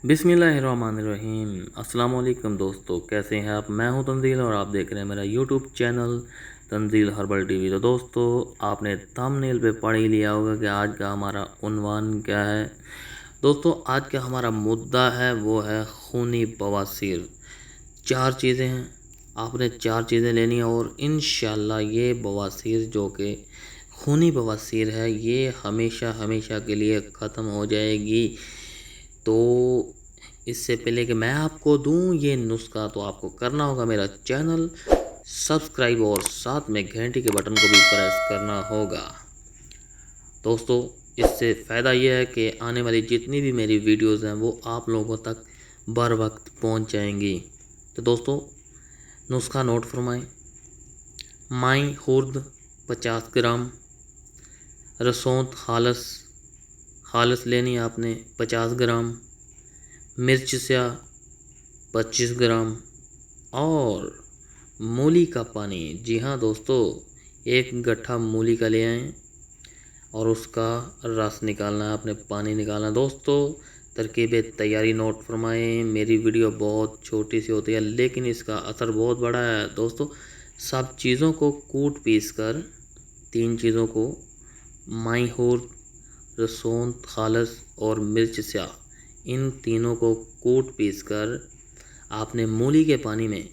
बिस्मिल्लाहिर्रहमानिर्रहीम। अस्सलाम वालेकुम दोस्तों, कैसे हैं आप। मैं हूं तंजील और आप देख रहे हैं मेरा YouTube channel Tanzeel herbal TV. तो दोस्तों, आपने थंबनेल पे पढ़ ही लिया होगा कि आज का हमारा उन्वान क्या है। दोस्तों, आज का हमारा मुद्दा है वो है खूनी बवासीर। चार चीज़ें हैं, आपने चार चीज़ें लेनी है और इंशाल्लाह ये बवासीर जो कि खूनी बवासीर है ये हमेशा हमेशा के लिए ख़त्म हो जाएगी। तो इससे पहले कि मैं आपको दूं ये नुस्खा, तो आपको करना होगा मेरा चैनल सब्सक्राइब और साथ में घंटी के बटन को भी प्रेस करना होगा। दोस्तों, इससे फ़ायदा ये है कि आने वाली जितनी भी मेरी वीडियोस हैं वो आप लोगों तक बर वक्त पहुँच जाएंगी। तो दोस्तों, नुस्खा नोट फरमाएं। माई खुर्द 50 ग्राम, रसौंत खालस लेनी आपने 50 ग्राम, मिर्च स्याह 25 ग्राम और मूली का पानी। जी हाँ दोस्तों, एक गट्ठा मूली का ले आएँ और उसका रस निकालना है, आपने पानी निकालना। दोस्तों, तरकीब तैयारी नोट फरमाएं। मेरी वीडियो बहुत छोटी सी होती है लेकिन इसका असर बहुत बड़ा है। दोस्तों, सब चीज़ों को कूट पीस कर, तीन चीज़ों को माई हुर्द, रसौंत खालस और मिर्च स्याह, इन तीनों को कूट पीस कर आपने मूली के पानी में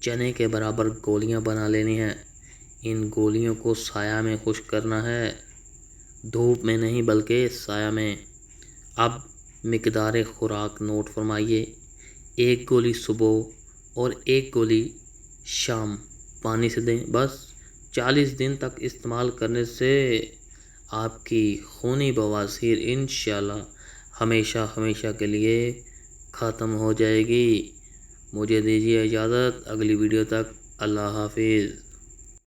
चने के बराबर गोलियां बना लेनी हैं। इन गोलियों को साया में खुश्क करना है, धूप में नहीं बल्कि साया में। अब मिकदार खुराक नोट फरमाइए। एक गोली सुबह और एक गोली शाम पानी से दें। बस 40 दिन तक इस्तेमाल करने से आपकी खूनी बवासीर इंशाल्लाह हमेशा हमेशा के लिए ख़त्म हो जाएगी। मुझे दीजिए इजाज़त, अगली वीडियो तक अल्लाह हाफिज़।